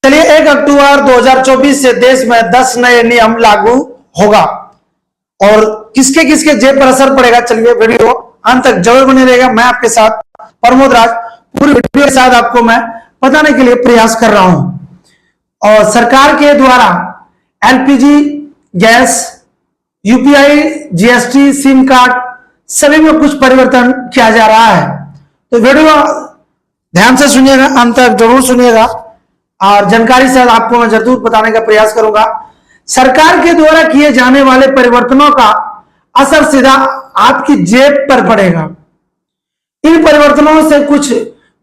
चलिए 1 अक्टूबर 2024 से देश में 10 नए नियम लागू होगा और किसके किसके जेब पर असर पड़ेगा। चलिए वीडियो अंत तक जरूर बने रहेगा। मैं आपके साथ प्रमोद राज पूरी वीडियो के साथ आपको मैं बताने के लिए प्रयास कर रहा हूं। और सरकार के द्वारा LPG gas, UPI, GST, SIM card सभी में कुछ परिवर्तन किया जा रहा है। तो वीडियो ध्यान से सुनिएगा, अंत तक जरूर सुनिएगा और जानकारी से आपको मैं जरूर बताने का प्रयास करूंगा। सरकार के द्वारा किए जाने वाले परिवर्तनों का असर सीधा आपकी जेब पर पड़ेगा। इन परिवर्तनों से कुछ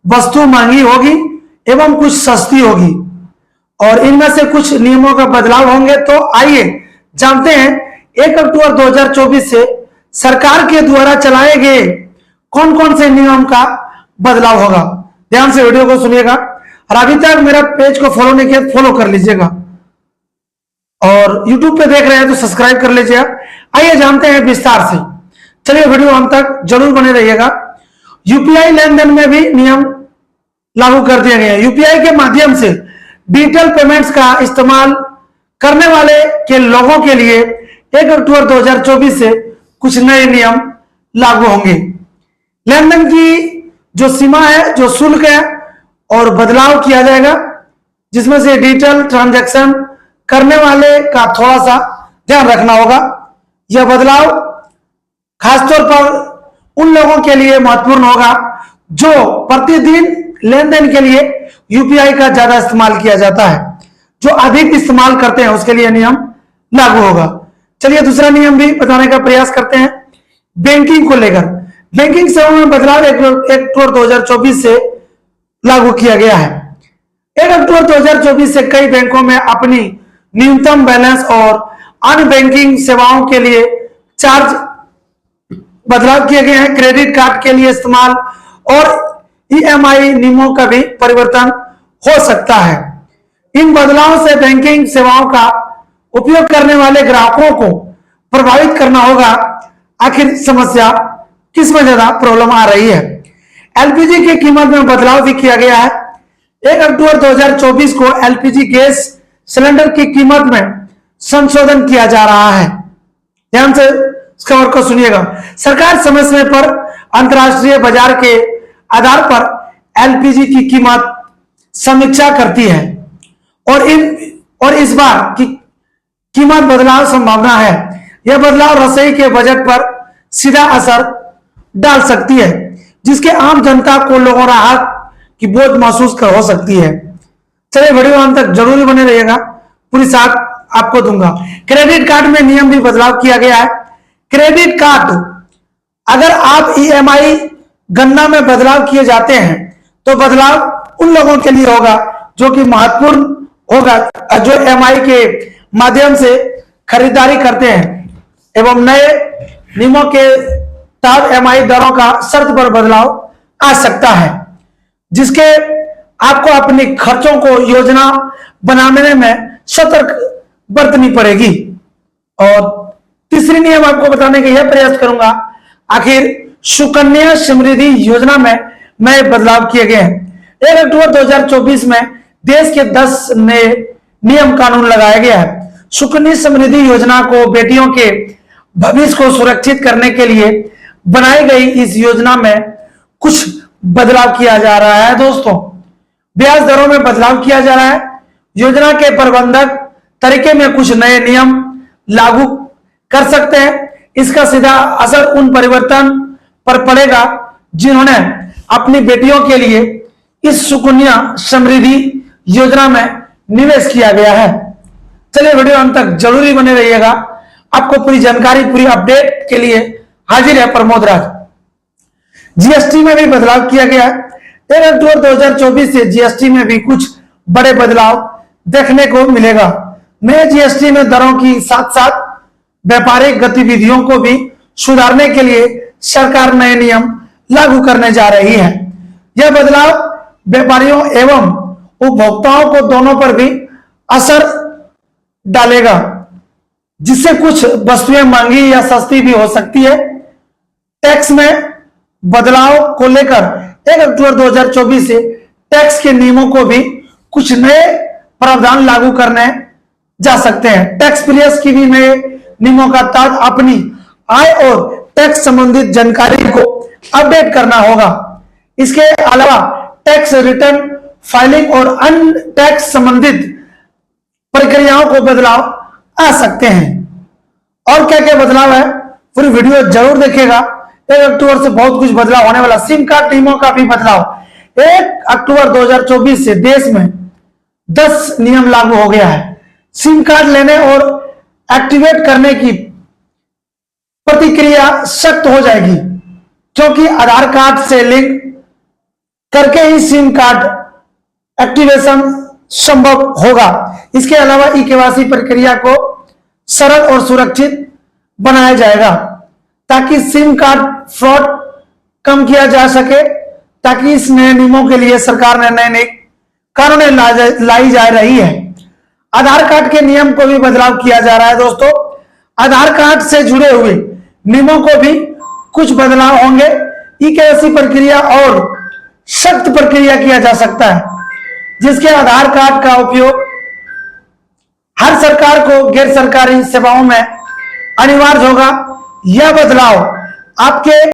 वस्तु महंगी होगी एवं कुछ सस्ती होगी और इनमें से कुछ नियमों का बदलाव होंगे। तो आइए जानते हैं 1 अक्टूबर 2024 से सरकार के द्वारा चलाए गए कौन कौन से नियम का बदलाव होगा। ध्यान से वीडियो को सुनिएगा और अभी तक मेरा पेज को फॉलो नहीं किया फॉलो कर लीजिएगा और YouTube पे देख रहे हैं तो सब्सक्राइब कर लीजिएगा। आइए जानते हैं विस्तार से। चलिए वीडियो अंत तक जरूर बने रहिएगा। यूपीआई लेन देन में भी नियम लागू कर दिए गए हैं। यूपीआई के माध्यम से डिजिटल पेमेंट्स का इस्तेमाल करने वाले के लोगों के लिए 1 अक्टूबर 2024 से कुछ नए नियम लागू होंगे। लेन देन की जो सीमा है, जो शुल्क है और बदलाव किया जाएगा, जिसमें से डिजिटल ट्रांजैक्शन करने वाले का थोड़ा सा ध्यान रखना होगा। यह बदलाव खासतौर पर उन लोगों के लिए महत्वपूर्ण होगा जो प्रतिदिन लेन देन के लिए यूपीआई का ज्यादा इस्तेमाल किया जाता है। जो अधिक इस्तेमाल करते हैं उसके लिए नियम लागू होगा। चलिए दूसरा नियम भी बताने का प्रयास करते हैं। बैंकिंग को लेकर बैंकिंग सेवा में बदलाव 1 अक्टूबर 2024 से लागू किया गया है। 1 अक्टूबर 2024 से कई बैंकों में अपनी न्यूनतम बैलेंस और अन्य बैंकिंग सेवाओं के लिए चार्ज बदलाव किए गए हैं। क्रेडिट कार्ड के लिए इस्तेमाल और ईएमआई नियमों का भी परिवर्तन हो सकता है। इन बदलावों से बैंकिंग सेवाओं का उपयोग करने वाले ग्राहकों को प्रभावित करना होगा। आखिर समस्या किसमें ज्यादा प्रॉब्लम आ रही है। एलपीजी की कीमत में बदलाव भी किया गया है। 1 अक्टूबर 2024 को एलपीजी गैस सिलेंडर की कीमत में संशोधन किया जा रहा है। ध्यान से इस खबर को सुनिएगा। सरकार समय समय पर अंतर्राष्ट्रीय बाजार के आधार पर एलपीजी की कीमत समीक्षा करती है और इस बार की कीमत बदलाव संभावना है। यह बदलाव रसोई के बजट पर सीधा असर डाल सकती है, जिसके आम जनता को लोगों राहत की बोझ महसूस हो सकती है। चलिए वीडियो अंत तक जरूर बने रहिएगा, पूरी साथ आपको दूंगा। क्रेडिट कार्ड में नियम भी बदलाव किया गया है। क्रेडिट कार्ड अगर आप ईएमआई गणना में बदलाव किए जाते हैं तो बदलाव उन लोगों के लिए होगा जो कि महत्वपूर्ण होगा, जो ईएमआई के माध्यम से खरीदारी करते हैं एवं नए नियमों के तहत ईएमआई दरों का शर्त पर बदलाव आ सकता है, जिसके आपको अपने खर्चों को योजना बनाने में सतर्क बरतनी पड़ेगी। और तीसरी नियम आपको बताने का यह प्रयास करूंगा। आखिर सुकन्या समृद्धि योजना में नए बदलाव किए गए हैं। 1 अक्टूबर 2024 में देश के 10 नए नियम कानून लगाया गया है। सुकन्या समृद्धि योजना को बेटियों के भविष्य को सुरक्षित करने के लिए बनाई गई इस योजना में कुछ बदलाव किया जा रहा है। दोस्तों, ब्याज दरों में बदलाव किया जा रहा है। योजना के प्रबंधक तरीके में कुछ नए नियम लागू कर सकते हैं। इसका सीधा असर उन परिवर्तन पर पड़ेगा जिन्होंने अपनी बेटियों के लिए इस सुकन्या समृद्धि योजना में निवेश किया गया है। चलिए वीडियो अंत तक जरूरी बने रहिएगा। आपको पूरी जानकारी, पूरी अपडेट के लिए हाजिर है प्रमोद राज। जीएसटी में भी बदलाव किया गया है। 1 अक्टूबर 2024 से जीएसटी में भी कुछ बड़े बदलाव देखने को मिलेगा। नए जीएसटी में दरों की साथ साथ व्यापारिक गतिविधियों को भी सुधारने के लिए सरकार नए नियम लागू करने जा रही है। यह बदलाव व्यापारियों एवं उपभोक्ताओं को दोनों पर भी असर डालेगा, जिससे कुछ वस्तुएं महंगी या सस्ती भी हो सकती है। टैक्स में बदलाव को लेकर 1 अक्टूबर 2024 से टैक्स के नियमों को भी कुछ नए प्रावधान लागू करने जा सकते हैं। टैक्स पीरियड्स की भी नए नियमों का तहत अपनी आय और टैक्स संबंधित जानकारी को अपडेट करना होगा। इसके अलावा टैक्स रिटर्न फाइलिंग और अन्य टैक्स संबंधित प्रक्रियाओं को बदलाव आ सकते हैं। और क्या क्या बदलाव है पूरी वीडियो जरूर देखिएगा। 1 अक्टूबर से बहुत कुछ बदलाव होने वाला। सिम कार्ड नियमों का भी बदलाव। 1 अक्टूबर 2024 से देश में 10 नियम लागू हो गया है। सिम कार्ड लेने और एक्टिवेट करने की प्रतिक्रिया सख्त हो जाएगी, क्योंकि आधार कार्ड से लिंक करके ही सिम कार्ड एक्टिवेशन संभव होगा। इसके अलावा ई-केवाईसी प्रक्रिया को सरल और सुरक्षित बनाया जाएगा, ताकि सिम कार्ड फ्रॉड कम किया जा सके। ताकि इस नए नियमों के लिए सरकार ने नए नए कानून लाई जा रही है। आधार कार्ड के नियम को भी बदलाव किया जा रहा है दोस्तों। आधार कार्ड से जुड़े हुए नियमों को भी कुछ बदलाव होंगे। ई-केवाईसी प्रक्रिया और सख्त प्रक्रिया किया जा सकता है, जिसके आधार कार्ड का उपयोग हर सरकार को गैर सरकारी सेवाओं में अनिवार्य होगा। यह बदलाव आपके